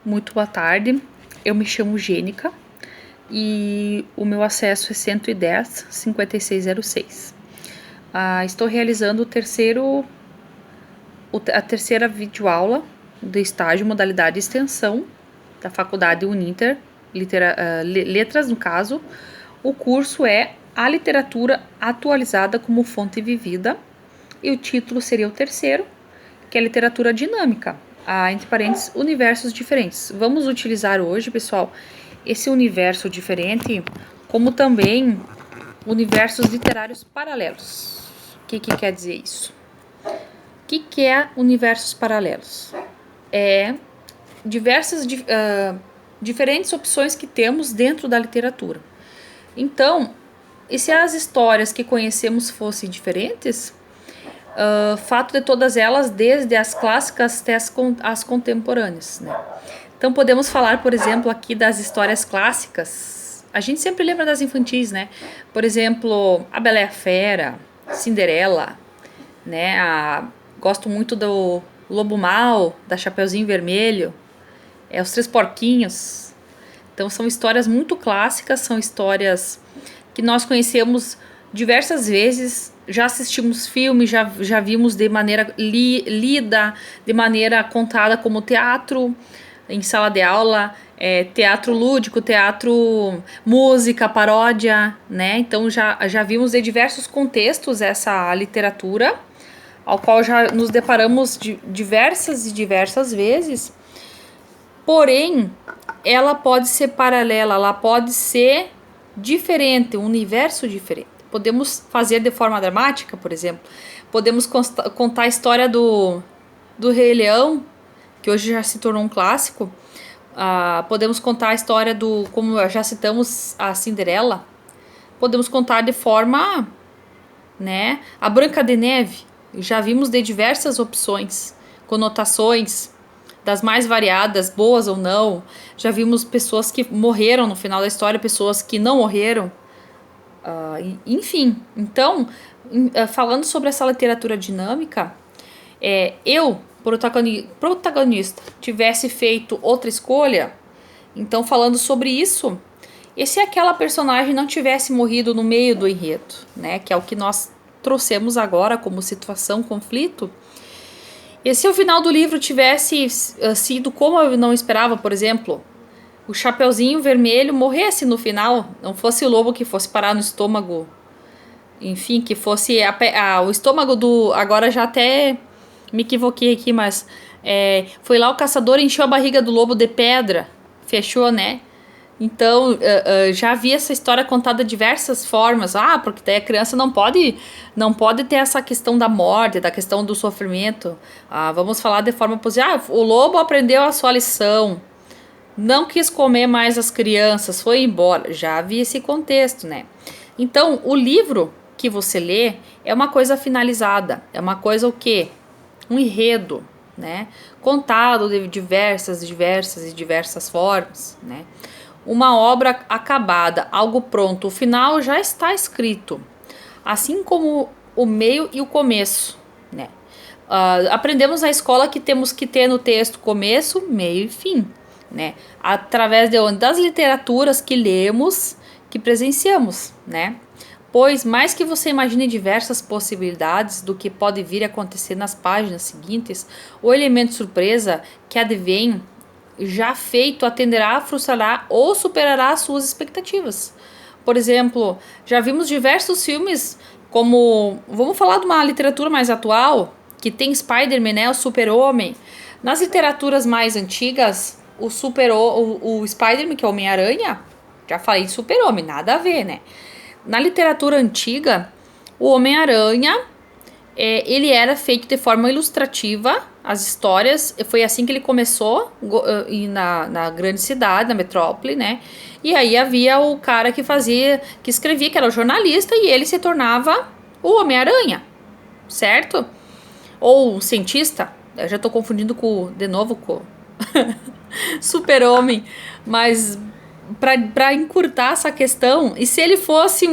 Muito boa tarde. Eu me chamo Gênica e o meu acesso é 110-5606. Estou realizando a terceira videoaula do estágio modalidade extensão da Faculdade Uninter, Letras no caso. O curso é A Literatura Atualizada como Fonte Vivida e o título seria o terceiro, que é Literatura Dinâmica, entre parênteses, universos diferentes. Vamos utilizar hoje, pessoal, esse universo diferente, como também universos literários paralelos. O que quer dizer isso? O que é universos paralelos? É diferentes opções que temos dentro da literatura. Então, e se as histórias que conhecemos fossem diferentes, fato de todas elas, desde as clássicas até as contemporâneas, né? Então podemos falar, por exemplo, aqui das histórias clássicas. A gente sempre lembra das infantis, né? Por exemplo, A Bela e a Fera, Cinderela, né? Gosto muito do Lobo Mau, da Chapeuzinho Vermelho, Os Três Porquinhos. Então são histórias muito clássicas, são histórias que nós conhecemos diversas vezes, já assistimos filmes, já vimos de maneira lida, de maneira contada como teatro, em sala de aula, teatro lúdico, teatro, música, paródia, né? Então já vimos de diversos contextos essa literatura, ao qual já nos deparamos diversas vezes, porém, ela pode ser paralela, ela pode ser diferente, um universo diferente. Podemos fazer de forma dramática, por exemplo. Podemos contar a história do Rei Leão, que hoje já se tornou um clássico. Podemos contar a história como já citamos, a Cinderela. Podemos contar de forma, né, a Branca de Neve. Já vimos de diversas opções, conotações, das mais variadas, boas ou não. Já vimos pessoas que morreram no final da história, pessoas que não morreram. Enfim, então, falando sobre essa literatura dinâmica, eu, protagonista, tivesse feito outra escolha, então falando sobre isso, e se aquela personagem não tivesse morrido no meio do enredo, né, que é o que nós trouxemos agora como situação, conflito, e se o final do livro tivesse sido como eu não esperava, por exemplo, o Chapeuzinho Vermelho morresse no final, não fosse o lobo que fosse parar no estômago, enfim, que fosse o estômago do... Agora já até me equivoquei aqui, mas foi lá o caçador, encheu a barriga do lobo de pedra, fechou, né? Então, já vi essa história contada de diversas formas. Porque daí a criança não pode ter essa questão da morte, da questão do sofrimento. Vamos falar de forma positiva. O lobo aprendeu a sua lição, não quis comer mais as crianças, foi embora. Já havia esse contexto, né? Então, o livro que você lê é uma coisa finalizada. É uma coisa o quê? Um enredo, né? Contado de diversas formas, né? Uma obra acabada, algo pronto. O final já está escrito. Assim como o meio e o começo, né? Aprendemos na escola que temos que ter no texto começo, meio e fim, né? Através das literaturas que lemos, que presenciamos, né? Pois, mais que você imagine diversas possibilidades do que pode vir a acontecer nas páginas seguintes, o elemento surpresa que advém já feito atenderá, frustrará ou superará as suas expectativas. Por exemplo, já vimos diversos filmes como... Vamos falar de uma literatura mais atual, que tem Spider-Man, né, o Super-Homem. Nas literaturas mais antigas, o Spider-Man, que é o Homem-Aranha, já falei de Super-Homem, nada a ver, né? Na literatura antiga, o Homem-Aranha, ele era feito de forma ilustrativa, as histórias, foi assim que ele começou na grande cidade, na metrópole, né? E aí havia o cara que escrevia, que era o jornalista, e ele se tornava o Homem-Aranha, certo? Ou o cientista, eu já tô confundindo de novo com Super-Homem, mas para encurtar essa questão, e se ele fosse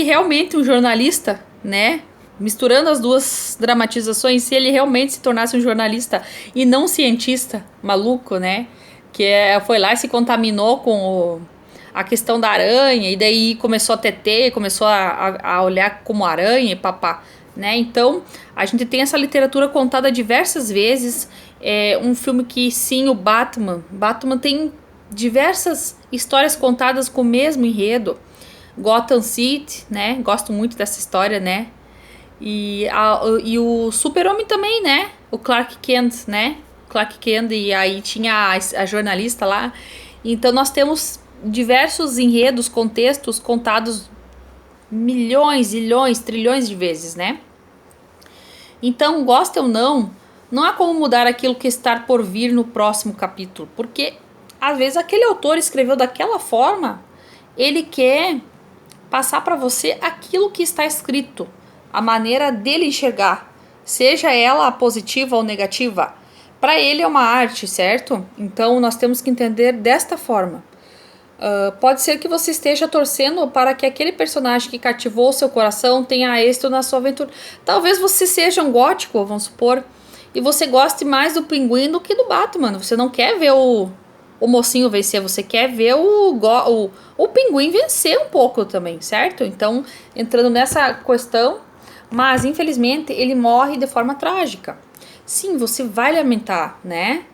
realmente um jornalista, né? misturando as duas dramatizações, se ele realmente se tornasse um jornalista e não um cientista maluco, né? Foi lá e se contaminou com a questão da aranha, e daí começou a ter, começou a olhar como aranha e papá, né? Então, a gente tem essa literatura contada diversas vezes. É um filme que, sim, o Batman tem diversas histórias contadas com o mesmo enredo. Gotham City, né? Gosto muito dessa história, né? E o Super-Homem também, né? O Clark Kent, né? Clark Kent, e aí tinha a jornalista lá. Então nós temos diversos enredos, contextos contados milhões, milhões, trilhões de vezes, né? Então, gosta ou não, não há como mudar aquilo que está por vir no próximo capítulo, porque às vezes aquele autor escreveu daquela forma, ele quer passar para você aquilo que está escrito, a maneira dele enxergar, seja ela positiva ou negativa. Para ele é uma arte, certo? Então nós temos que entender desta forma. Pode ser que você esteja torcendo para que aquele personagem que cativou seu coração tenha êxito na sua aventura. Talvez você seja um gótico, vamos supor, e você goste mais do Pinguim do que do Batman. Você não quer ver o mocinho vencer, você quer ver o Pinguim vencer um pouco também, certo? Então, entrando nessa questão, mas infelizmente ele morre de forma trágica. Sim, você vai lamentar, né?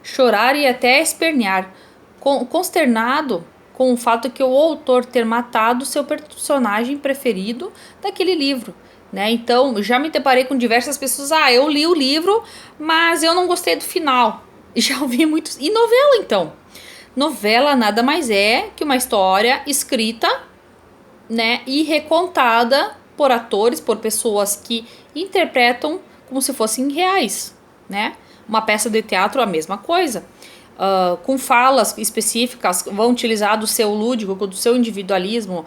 Chorar e até espernear, consternado com o fato que o autor ter matado seu personagem preferido daquele livro, né? Então, já me deparei com diversas pessoas, eu li o livro, mas eu não gostei do final. Já ouvi muitos. E novela, então? Novela nada mais é que uma história escrita, né, e recontada por atores, por pessoas que interpretam como se fossem reais, né? Uma peça de teatro, a mesma coisa. Com falas específicas, vão utilizar do seu lúdico, do seu individualismo,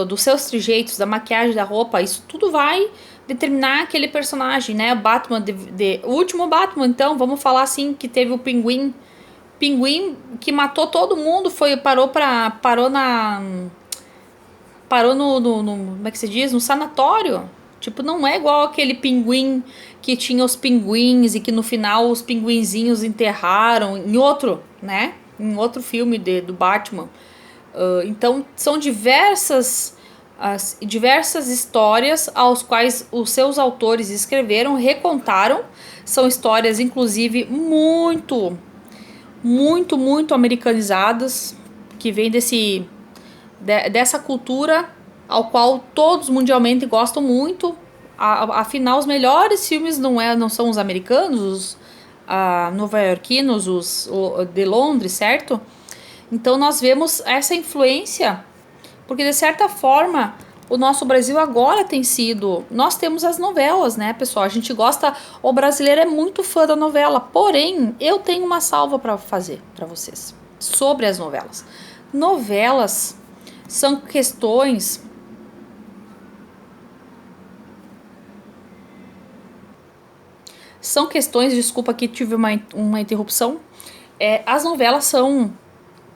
dos seus trejeitos, da maquiagem, da roupa. Isso tudo vai determinar aquele personagem, né? Batman, o último Batman, então, vamos falar assim, que teve o Pinguim que matou todo mundo, parou no como é que se diz? No sanatório. Tipo, não é igual aquele pinguim que tinha os pinguins e que no final os pinguinzinhos enterraram em outro, né? Em outro filme do Batman. Então, são diversas histórias aos quais os seus autores escreveram, recontaram. São histórias, inclusive, muito, muito, muito americanizadas, que vem dessa cultura ao qual todos mundialmente gostam muito. Afinal, os melhores filmes não são os americanos, os nova-iorquinos, os de Londres, certo? Então nós vemos essa influência, porque de certa forma o nosso Brasil agora tem sido... Nós temos as novelas, né, pessoal? A gente gosta... O brasileiro é muito fã da novela, porém, eu tenho uma salva para fazer para vocês sobre as novelas. Novelas são questões... Desculpa que tive uma interrupção. As novelas são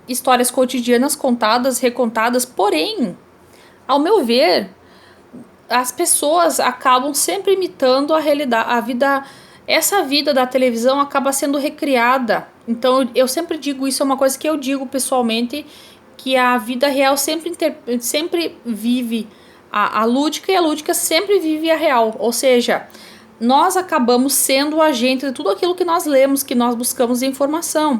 histórias cotidianas contadas, recontadas, porém, ao meu ver, as pessoas acabam sempre imitando a realidade, essa vida da televisão acaba sendo recriada. Então, eu sempre digo, isso é uma coisa que eu digo pessoalmente, que a vida real sempre vive a lúdica, e a lúdica sempre vive a real. Ou seja, nós acabamos sendo o agente de tudo aquilo que nós lemos, que nós buscamos de informação.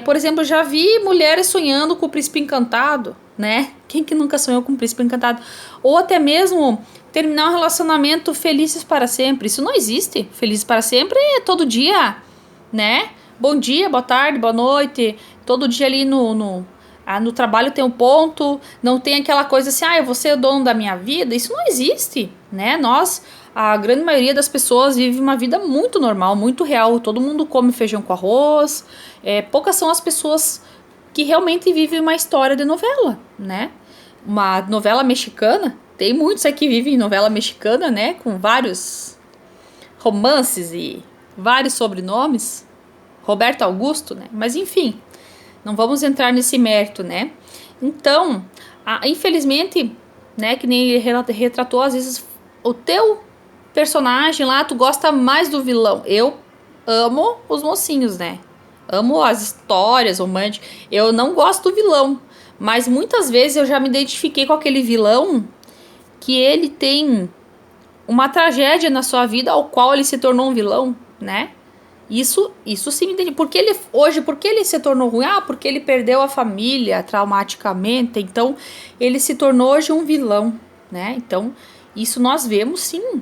Por exemplo, eu já vi mulheres sonhando com o príncipe encantado, né? Quem que nunca sonhou com o príncipe encantado? Ou até mesmo terminar um relacionamento felizes para sempre. Isso não existe. Felizes para sempre é todo dia, né? Bom dia, boa tarde, boa noite. Todo dia ali no trabalho tem um ponto. Não tem aquela coisa assim, eu vou ser o dono da minha vida. Isso não existe, né? A grande maioria das pessoas vive uma vida muito normal, muito real. Todo mundo come feijão com arroz. Poucas são as pessoas que realmente vivem uma história de novela, né? Uma novela mexicana. Tem muitos aqui que vivem novela mexicana, né? Com vários romances e vários sobrenomes. Roberto Augusto, né? Mas enfim, não vamos entrar nesse mérito, né? Então, infelizmente, né? Que nem ele retratou, às vezes, o teu personagem lá, tu gosta mais do vilão. Eu amo os mocinhos, né? Amo as histórias românticas. Eu não gosto do vilão. Mas muitas vezes eu já me identifiquei com aquele vilão que ele tem uma tragédia na sua vida ao qual ele se tornou um vilão, né? Isso sim me identifica. Porque ele se tornou ruim? Ah, porque ele perdeu a família traumaticamente. Então, ele se tornou hoje um vilão, né? Então, isso nós vemos sim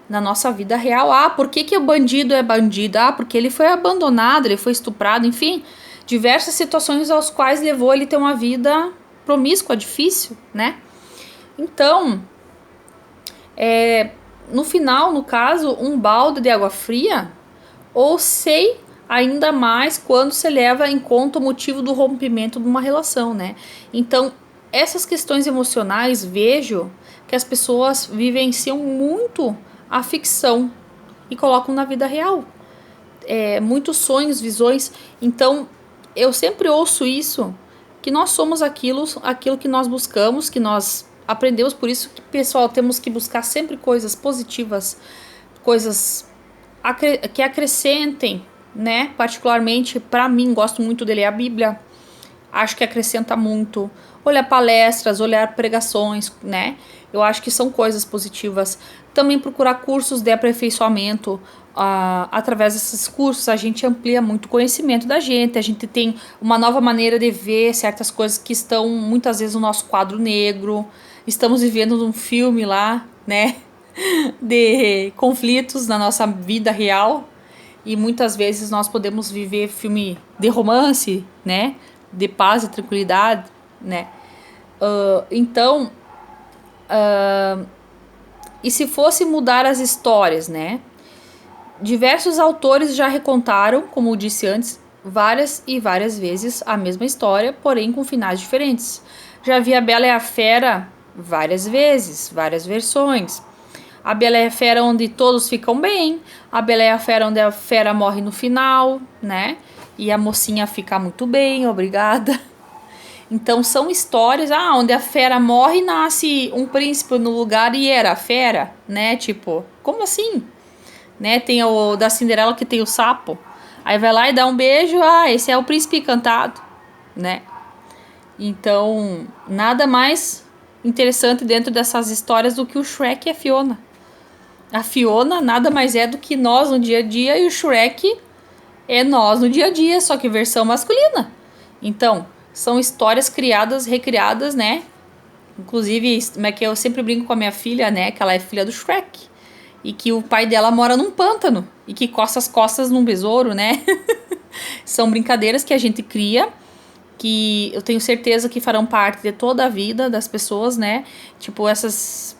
na nossa vida real. Ah, por que o bandido é bandido? Ah, porque ele foi abandonado, ele foi estuprado, enfim. Diversas situações aos quais levou ele a ter uma vida promíscua, difícil, né? Então, no final, no caso, um balde de água fria, ou sei ainda mais quando se leva em conta o motivo do rompimento de uma relação, né? Então, essas questões emocionais, vejo que as pessoas vivenciam muito a ficção e colocam na vida real. Muitos sonhos, visões. Então, eu sempre ouço isso, que nós somos aquilo que nós buscamos, que nós aprendemos. Por isso que, pessoal, temos que buscar sempre coisas positivas, coisas que acrescentem, né? Particularmente para mim, gosto muito de ler a Bíblia. Acho que acrescenta muito. Olhar palestras, olhar pregações, né? Eu acho que são coisas positivas. Também procurar cursos de aperfeiçoamento. Através desses cursos a gente amplia muito o conhecimento da gente. A gente tem uma nova maneira de ver certas coisas que estão muitas vezes no nosso quadro negro. Estamos vivendo num filme lá, né? De conflitos na nossa vida real. E muitas vezes nós podemos viver filme de romance, né? De paz e tranquilidade, né? Então, e se fosse mudar as histórias, né? Diversos autores já recontaram, como eu disse antes, várias e várias vezes a mesma história, porém com finais diferentes. Já vi a Bela e a Fera várias vezes, várias versões. A Bela e a Fera onde todos ficam bem, a Bela e a Fera onde a fera morre no final, né? E a mocinha fica muito bem, obrigada. Então são histórias, onde a fera morre e nasce um príncipe no lugar e era a fera, né? Tipo, como assim? Né? Tem o da Cinderela que tem o sapo. Aí vai lá e dá um beijo, esse é o príncipe encantado, né? Então, nada mais interessante dentro dessas histórias do que o Shrek e a Fiona. A Fiona nada mais é do que nós no dia a dia e o Shrek é nós no dia a dia, só que versão masculina. Então, são histórias criadas, recriadas, né? Inclusive, como é que eu sempre brinco com a minha filha, né? Que ela é filha do Shrek. E que o pai dela mora num pântano. E que coça as costas num besouro, né? São brincadeiras que a gente cria, que eu tenho certeza que farão parte de toda a vida das pessoas, né? Tipo, esses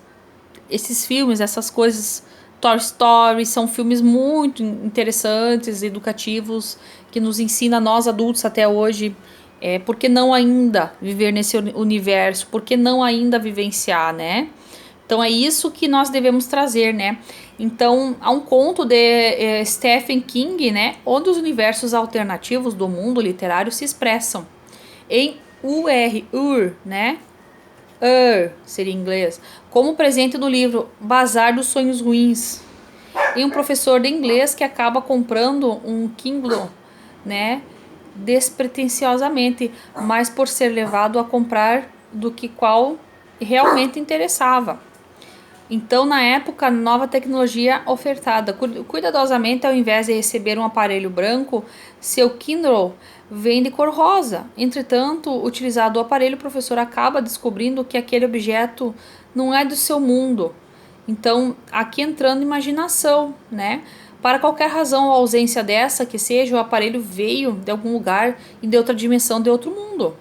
filmes, essas coisas. Toy Story são filmes muito interessantes, educativos, que nos ensina nós adultos até hoje. Por que não ainda viver nesse universo? Por que não ainda vivenciar, né? Então é isso que nós devemos trazer, né? Então há um conto de Stephen King, né? Onde os universos alternativos do mundo literário se expressam em UR, né? Seria em inglês, como presente no livro Bazar dos Sonhos Ruins. E um professor de inglês que acaba comprando um Kindle, né? Despretensiosamente, mas por ser levado a comprar do que qual realmente interessava. Então, na época, nova tecnologia ofertada. Cuidadosamente, ao invés de receber um aparelho branco, seu Kindle vem de cor rosa. Entretanto, utilizado o aparelho, o professor acaba descobrindo que aquele objeto não é do seu mundo. Então, aqui entrando imaginação, né? Para qualquer razão ou ausência dessa que seja, o aparelho veio de algum lugar e de outra dimensão, de outro mundo,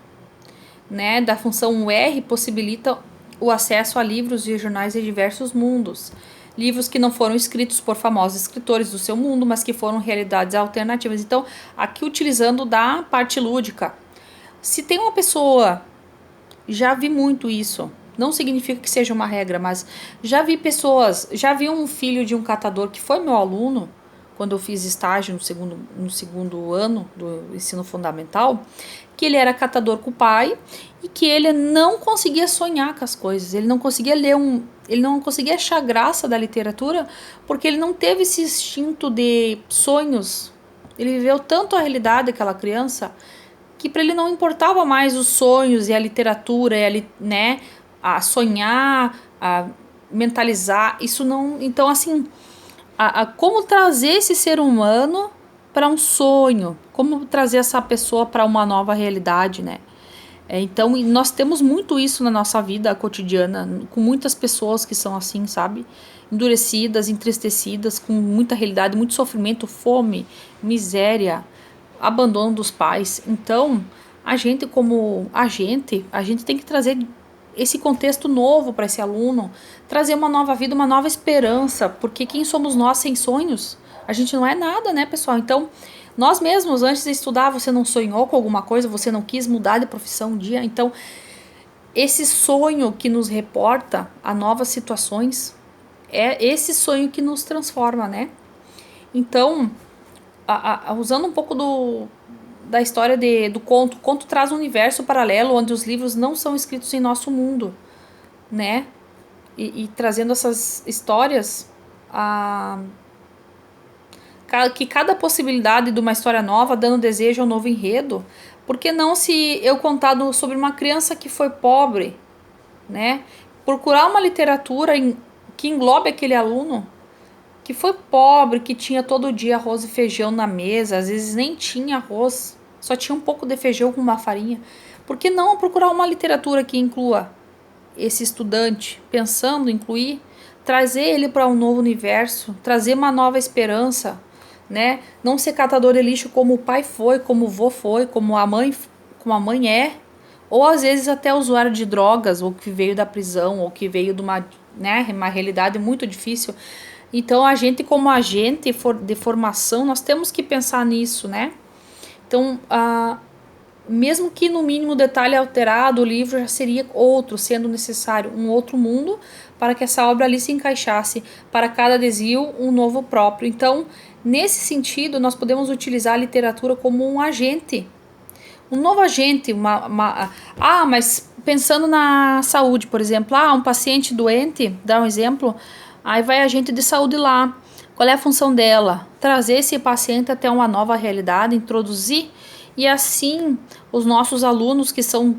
né? Da função R possibilita o acesso a livros e jornais de diversos mundos. Livros que não foram escritos por famosos escritores do seu mundo, mas que foram realidades alternativas. Então, aqui utilizando da parte lúdica. Se tem uma pessoa, já vi muito isso, não significa que seja uma regra, mas já vi pessoas, já vi um filho de um catador que foi meu aluno, quando eu fiz estágio no segundo ano do ensino fundamental, que ele era catador com o pai e que ele não conseguia sonhar com as coisas, ele não conseguia ele não conseguia achar graça da literatura porque ele não teve esse instinto de sonhos. Ele viveu tanto a realidade daquela criança que para ele não importava mais os sonhos e a literatura, né, a sonhar, a mentalizar, isso não, então assim, como trazer esse ser humano para um sonho, como trazer essa pessoa para uma nova realidade, né? Então, nós temos muito isso na nossa vida cotidiana, com muitas pessoas que são assim, sabe? Endurecidas, entristecidas, com muita realidade, muito sofrimento, fome, miséria, abandono dos pais. Então, a gente tem que trazer esse contexto novo para esse aluno, trazer uma nova vida, uma nova esperança, porque quem somos nós sem sonhos? A gente não é nada, né, pessoal? Então, nós mesmos, antes de estudar, você não sonhou com alguma coisa, você não quis mudar de profissão um dia, então, esse sonho que nos reporta a novas situações, é esse sonho que nos transforma, né? Então, usando um pouco da história do conto. O conto traz um universo paralelo onde os livros não são escritos em nosso mundo, né? E trazendo essas histórias, que cada possibilidade de uma história nova, dando desejo ao novo enredo. Por que não, se eu contar sobre uma criança que foi pobre, né? Procurar uma literatura que englobe aquele aluno que foi pobre, que tinha todo dia arroz e feijão na mesa, às vezes nem tinha arroz, só tinha um pouco de feijão com uma farinha. Por que não procurar uma literatura que inclua esse estudante, pensando em incluir, trazer ele para um novo universo, trazer uma nova esperança, né? Não ser catador de lixo como o pai foi, como o vô foi, como a mãe é, ou às vezes até usuário de drogas, ou que veio da prisão, ou que veio de uma, né, uma realidade muito difícil. Então, a gente, como agente de formação, nós temos que pensar nisso, né? Então, mesmo que no mínimo detalhe alterado, o livro já seria outro, sendo necessário um outro mundo para que essa obra ali se encaixasse. Para cada desvio, um novo próprio. Então, nesse sentido, nós podemos utilizar a literatura como um agente. Um novo agente, mas pensando na saúde, por exemplo, um paciente doente, dá um exemplo, aí vai a agente de saúde lá. Qual é a função dela? Trazer esse paciente até uma nova realidade, introduzir, e assim os nossos alunos, que são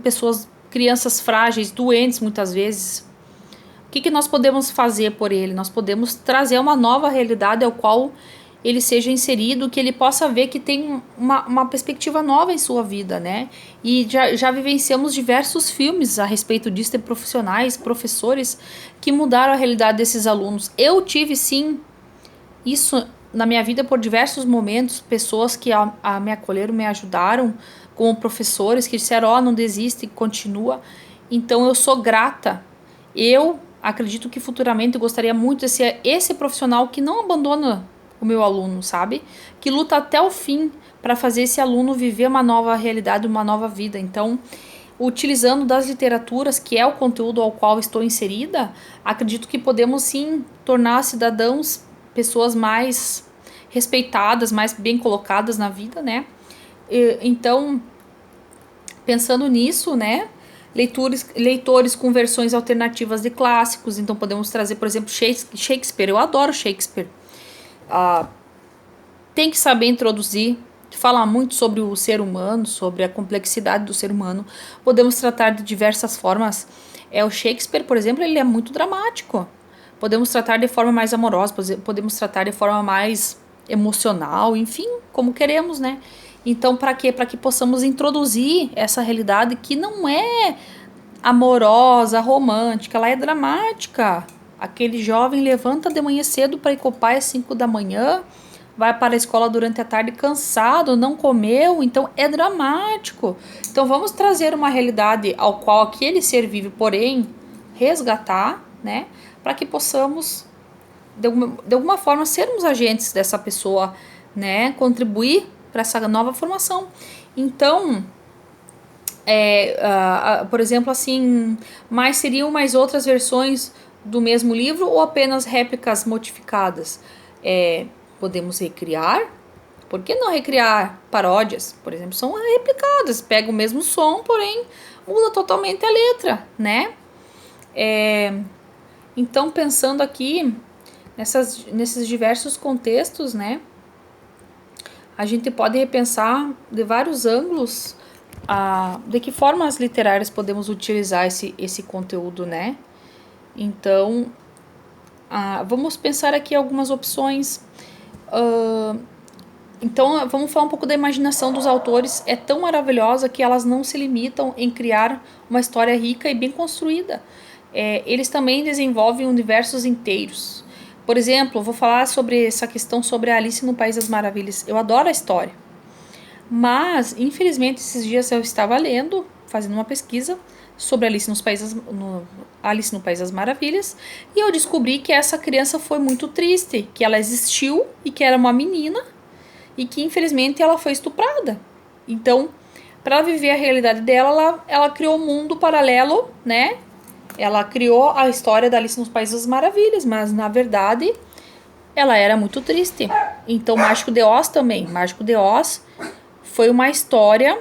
crianças frágeis, doentes muitas vezes, o que nós podemos fazer por ele? Nós podemos trazer uma nova realidade ao qual ele seja inserido, que ele possa ver que tem uma perspectiva nova em sua vida, né? E já vivenciamos diversos filmes a respeito disso, de profissionais, professores que mudaram a realidade desses alunos. Eu tive, sim, isso na minha vida por diversos momentos, pessoas que me acolheram, me ajudaram, como professores que disseram, não desiste, continua. Então eu sou grata. Eu acredito que futuramente eu gostaria muito de ser esse profissional que não abandona o meu aluno, sabe? Que luta até o fim para fazer esse aluno viver uma nova realidade, uma nova vida. Então, utilizando das literaturas, que é o conteúdo ao qual estou inserida, acredito que podemos sim tornar cidadãos, pessoas mais respeitadas, mais bem colocadas na vida, né? Então, pensando nisso, né? Leitores com versões alternativas de clássicos. Então, podemos trazer, por exemplo, Shakespeare. Eu adoro Shakespeare. Tem que saber introduzir, falar muito sobre o ser humano, sobre a complexidade do ser humano. Podemos tratar de diversas formas. O Shakespeare, por exemplo, ele é muito dramático. Podemos tratar de forma mais amorosa, podemos tratar de forma mais emocional, enfim, como queremos, né? Então, para quê? Para que possamos introduzir essa realidade que não é amorosa, romântica, ela é dramática. Aquele jovem levanta de manhã cedo para ir com o pai às 5 da manhã, vai para a escola durante a tarde cansado, não comeu, então é dramático. Então vamos trazer uma realidade ao qual aquele ser vive, porém resgatar, né, para que possamos de alguma forma sermos agentes dessa pessoa, né, contribuir para essa nova formação. Então, por exemplo, assim, seriam mais outras versões do mesmo livro ou apenas réplicas modificadas? Podemos recriar. Por que não recriar paródias? Por exemplo, são replicadas, pega o mesmo som, porém muda totalmente a letra, né? Então, pensando aqui nesses diversos contextos, né? A gente pode repensar de vários ângulos de que formas literárias podemos utilizar esse conteúdo, né? Então, vamos pensar aqui algumas opções. Então, vamos falar um pouco da imaginação dos autores. É tão maravilhosa que elas não se limitam em criar uma história rica e bem construída. Eles também desenvolvem universos inteiros. Por exemplo, vou falar sobre essa questão sobre a Alice no País das Maravilhas. Eu adoro a história. Mas, infelizmente, esses dias eu estava lendo, fazendo uma pesquisa sobre Alice no País das Maravilhas, e eu descobri que essa criança foi muito triste, que ela existiu e que era uma menina e que infelizmente ela foi estuprada. Então, para viver a realidade dela, ela criou um mundo paralelo, né? Ela criou a história da Alice no País das Maravilhas, mas na verdade ela era muito triste. Então, Mágico de Oz também. Mágico de Oz foi uma história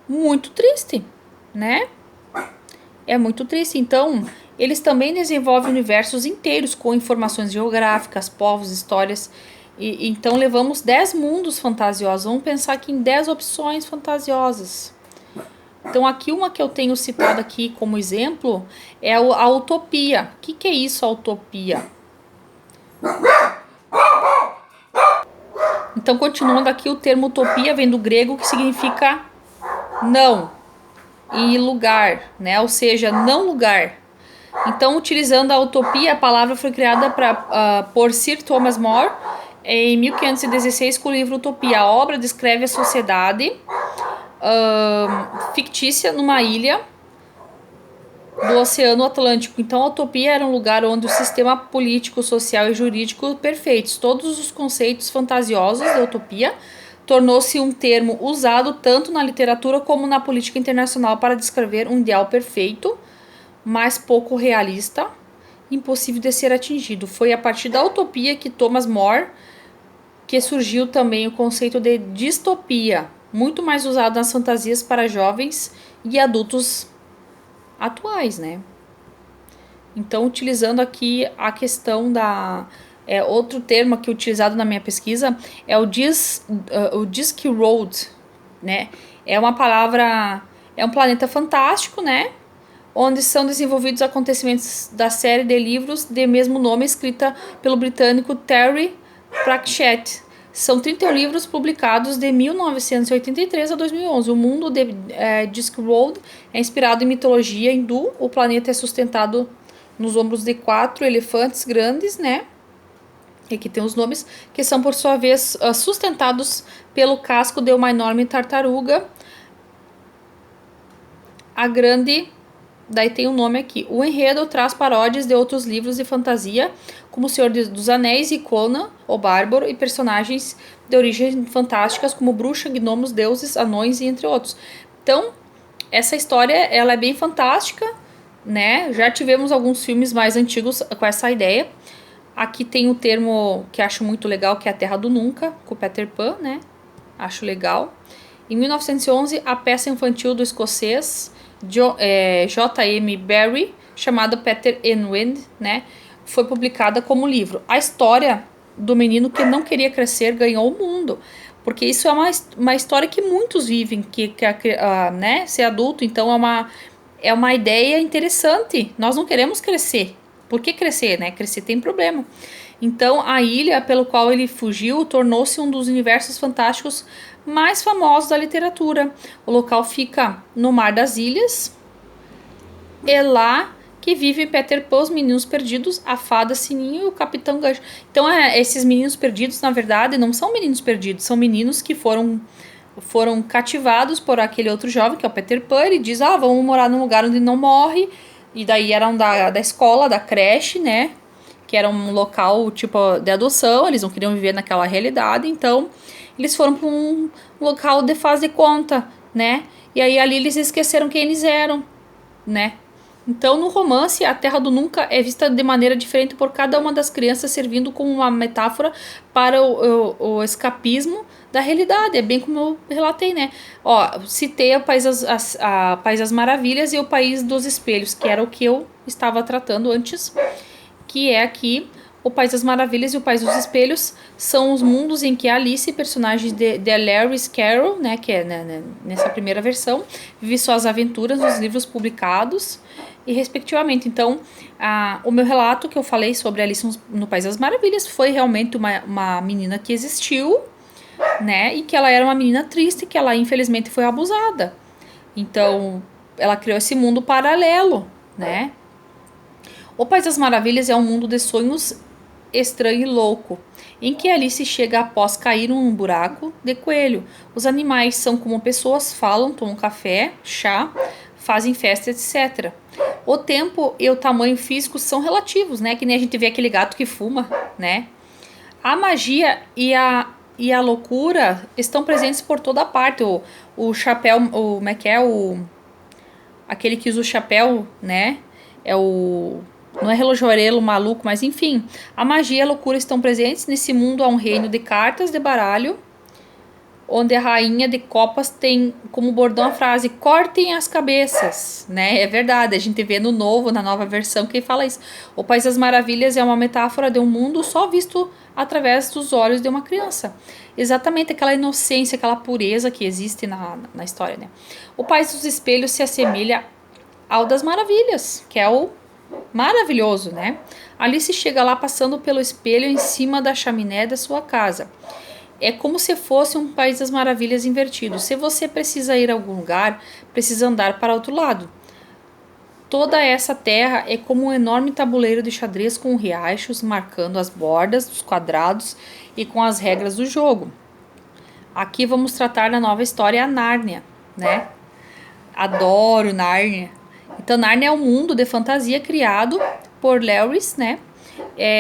muito triste, né? É muito triste. Então, eles também desenvolvem universos inteiros com informações geográficas, povos, histórias. Então, levamos 10 mundos fantasiosos. Vamos pensar aqui em 10 opções fantasiosas. Então, aqui uma que eu tenho citado aqui como exemplo é a utopia. O que é isso, a utopia? Então, continuando aqui, o termo utopia vem do grego, que significa não e lugar, né? Ou seja, não lugar. Então, utilizando a utopia, a palavra foi criada por Sir Thomas More em 1516 com o livro Utopia. A obra descreve a sociedade fictícia numa ilha do Oceano Atlântico. Então, a utopia era um lugar onde o sistema político, social e jurídico perfeitos. Todos os conceitos fantasiosos da utopia tornou-se um termo usado tanto na literatura como na política internacional para descrever um ideal perfeito, mas pouco realista, impossível de ser atingido. Foi a partir da utopia que Thomas More que surgiu também o conceito de distopia, muito mais usado nas fantasias para jovens e adultos atuais, né? Então, utilizando aqui a questão outro termo aqui utilizado na minha pesquisa é o Discworld, né? É uma palavra, é um planeta fantástico, né? Onde são desenvolvidos acontecimentos da série de livros de mesmo nome, escrita pelo britânico Terry Pratchett. São 31 livros publicados de 1983 a 2011. O mundo de Discworld é inspirado em mitologia hindu. O planeta é sustentado nos ombros de 4 elefantes grandes, né? E aqui tem os nomes, que são por sua vez sustentados pelo casco de uma enorme tartaruga. A grande... Daí tem um nome aqui. O enredo traz paródias de outros livros de fantasia, como O Senhor dos Anéis e Conan, o Bárbaro, e personagens de origem fantásticas, como bruxa, gnomos, deuses, anões e entre outros. Então, essa história ela é bem fantástica, né? Já tivemos alguns filmes mais antigos com essa ideia. Aqui tem um termo que acho muito legal, que é A Terra do Nunca, com Peter Pan, né? Acho legal. Em 1911, a peça infantil do escocês J.M. Barrie, chamada Peter and Wind, né, foi publicada como livro. A história do menino que não queria crescer ganhou o mundo, porque isso é uma história que muitos vivem, né, ser adulto. Então é uma ideia interessante. Nós não queremos crescer. Por que crescer, né? Crescer tem problema. Então, a ilha pelo qual ele fugiu tornou-se um dos universos fantásticos mais famosos da literatura. O local fica no Mar das Ilhas. É lá que vivem Peter Pan, os meninos perdidos, a fada Sininho e o Capitão Gancho. Então, esses meninos perdidos, na verdade, não são meninos perdidos, são meninos que foram cativados por aquele outro jovem, que é o Peter Pan. Ele diz, vamos morar num lugar onde não morre. E daí eram da escola, da creche, né? Que era um local tipo de adoção, eles não queriam viver naquela realidade, então eles foram para um local de faz de conta, né? E aí ali eles esqueceram quem eles eram, né? Então, no romance, a Terra do Nunca é vista de maneira diferente por cada uma das crianças, servindo como uma metáfora para o escapismo da realidade. É bem como eu relatei, né? Ó, citei o País das Maravilhas e o País dos Espelhos, que era o que eu estava tratando antes, que é aqui o País das Maravilhas e o País dos Espelhos são os mundos em que a Alice, personagem de Lewis Carroll, né, que é nessa primeira versão, vive suas aventuras nos livros publicados e respectivamente. Então, o meu relato que eu falei sobre Alice no País das Maravilhas foi realmente uma menina que existiu, né, e que ela era uma menina triste, que ela infelizmente foi abusada. Então, ela criou esse mundo paralelo, né? O País das Maravilhas é um mundo de sonhos estranho e louco, em que Alice chega após cair num buraco de coelho. Os animais são como pessoas, falam, tomam café, chá, fazem festa, etc. O tempo e o tamanho físico são relativos, né? Que nem a gente vê aquele gato que fuma, né? A magia e a loucura estão presentes por toda parte. O chapéu, como é que é? Aquele que usa o chapéu, né? É o... Não é relojoeiro maluco, mas enfim. A magia e a loucura estão presentes. Nesse mundo há um reino de cartas de baralho, onde a rainha de copas tem como bordão a frase cortem as cabeças, né? É verdade, a gente vê na nova versão, que fala isso. O País das Maravilhas é uma metáfora de um mundo só visto através dos olhos de uma criança. Exatamente aquela inocência, aquela pureza que existe na história, né? O País dos Espelhos se assemelha ao das Maravilhas, que é o maravilhoso, né? Alice chega lá passando pelo espelho em cima da chaminé da sua casa. É como se fosse um País das Maravilhas invertido. Se você precisa ir a algum lugar, precisa andar para outro lado. Toda essa terra é como um enorme tabuleiro de xadrez com riachos marcando as bordas dos quadrados e com as regras do jogo. Aqui vamos tratar da nova história, a Nárnia, né? Adoro Nárnia. Então, Nárnia é um mundo de fantasia criado por Lewis, né?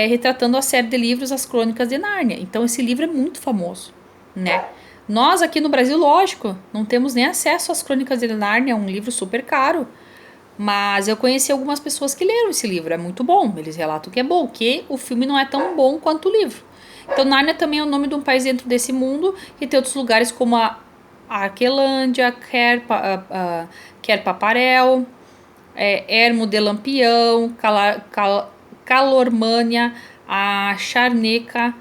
Retratando a série de livros As Crônicas de Nárnia. Então, esse livro é muito famoso, né? Nós aqui no Brasil, lógico, não temos nem acesso às Crônicas de Nárnia, é um livro super caro. Mas eu conheci algumas pessoas que leram esse livro, é muito bom. Eles relatam que é bom, que o filme não é tão bom quanto o livro. Então, Nárnia também é o nome de um país dentro desse mundo, que tem outros lugares como a Arquelândia, Quer Paparel, Ermo de Lampião, Calormânia, a Charneca.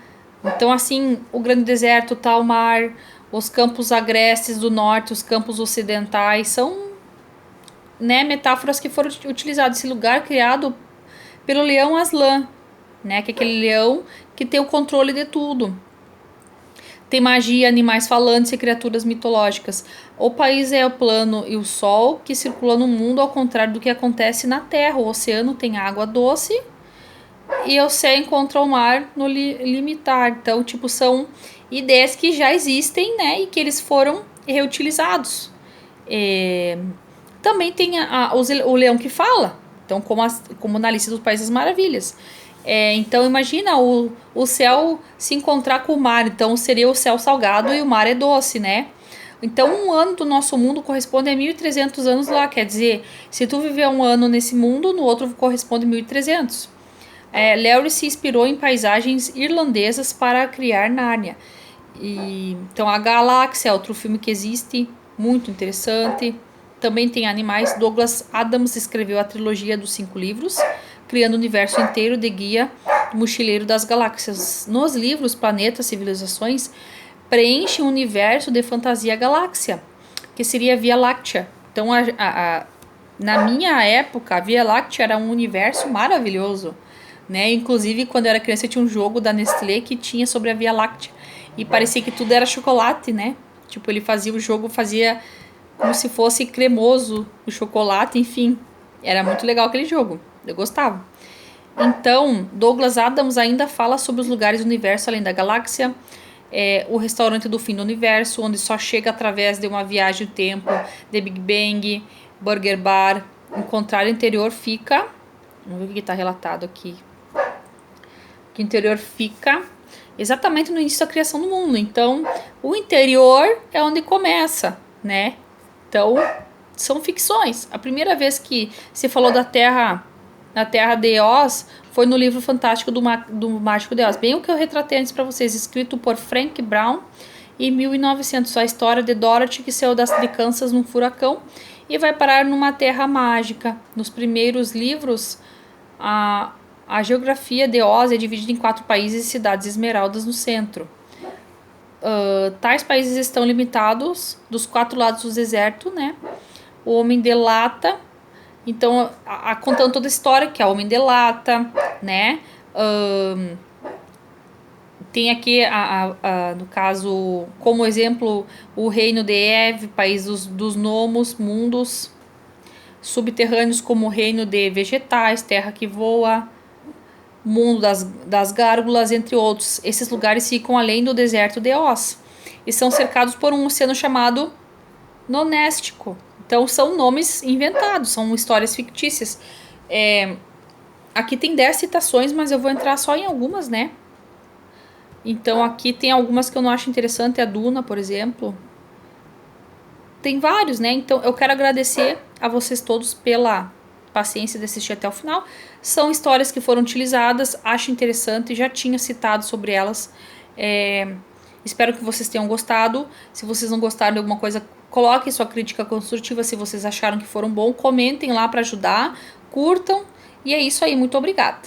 Então, assim, o Grande Deserto, Talmar, os campos agrestes do norte, os campos ocidentais, são, né, metáforas que foram utilizadas. Esse lugar criado pelo leão Aslan, né, que é aquele leão que tem o controle de tudo. Tem magia, animais falantes e criaturas mitológicas. O país é o plano e o sol que circula no mundo ao contrário do que acontece na Terra. O oceano tem água doce e o céu encontra o mar no limitar. Então, tipo, são ideias que já existem, né? E que eles foram reutilizados. Também tem o leão que fala. Então, como na lista dos Países das Maravilhas. Então imagina o céu se encontrar com o mar. Então seria o céu salgado e o mar é doce, né? Então um ano do nosso mundo corresponde a 1.300 anos lá. Quer dizer, se tu viver um ano nesse mundo, no outro corresponde a 1.300. Lewis se inspirou em paisagens irlandesas para criar Nárnia. Então a Galáxia é outro filme que existe, muito interessante. Também tem animais. Douglas Adams escreveu a trilogia dos 5 livros, criando o universo inteiro de Guia do Mochileiro das Galáxias. Nos livros, planetas, civilizações preenchem um universo de fantasia galáxia, que seria a Via Láctea. Então, na minha época, a Via Láctea era um universo maravilhoso, né? Inclusive, quando eu era criança, eu tinha um jogo da Nestlé que tinha sobre a Via Láctea. E parecia que tudo era chocolate, né? Tipo, ele fazia o jogo, fazia como se fosse cremoso o chocolate, enfim. Era muito legal aquele jogo. Eu gostava. Então, Douglas Adams ainda fala sobre os lugares do universo além da galáxia. O restaurante do fim do universo, onde só chega através de uma viagem no tempo, The Big Bang, Burger Bar. Encontrar o interior fica... Vamos ver o que está relatado aqui. Que o interior fica exatamente no início da criação do mundo. Então, o interior é onde começa, né? Então, são ficções. A primeira vez que se falou da Terra de Oz foi no livro fantástico do Mágico de Oz, bem o que eu retratei antes para vocês, escrito por Frank Brown em 1900, a história de Dorothy que saiu de Kansas num furacão e vai parar numa terra mágica. Nos primeiros livros, a geografia de Oz é dividida em 4 países e cidades esmeraldas no centro. Tais países estão limitados dos 4 lados do deserto, né? O Homem de Lata, então, contando toda a história, que é o Homem de Lata, né? Tem aqui, no caso, como exemplo, o Reino de Ev, país dos gnomos, mundos subterrâneos, como o Reino de Vegetais, Terra que Voa, Mundo das Gárgulas, entre outros. Esses lugares ficam além do deserto de Oz e são cercados por um oceano chamado Nonéstico. Então são nomes inventados, são histórias fictícias. Aqui tem 10 citações, mas eu vou entrar só em algumas, né? Então aqui tem algumas que eu não acho interessante, a Duna, por exemplo. Tem vários, né? Então eu quero agradecer a vocês todos pela paciência de assistir até o final. São histórias que foram utilizadas, acho interessante, já tinha citado sobre elas. Espero que vocês tenham gostado. Se vocês não gostaram de alguma coisa, coloquem sua crítica construtiva. Se vocês acharam que foram bom, comentem lá para ajudar, curtam. E é isso aí, muito obrigada.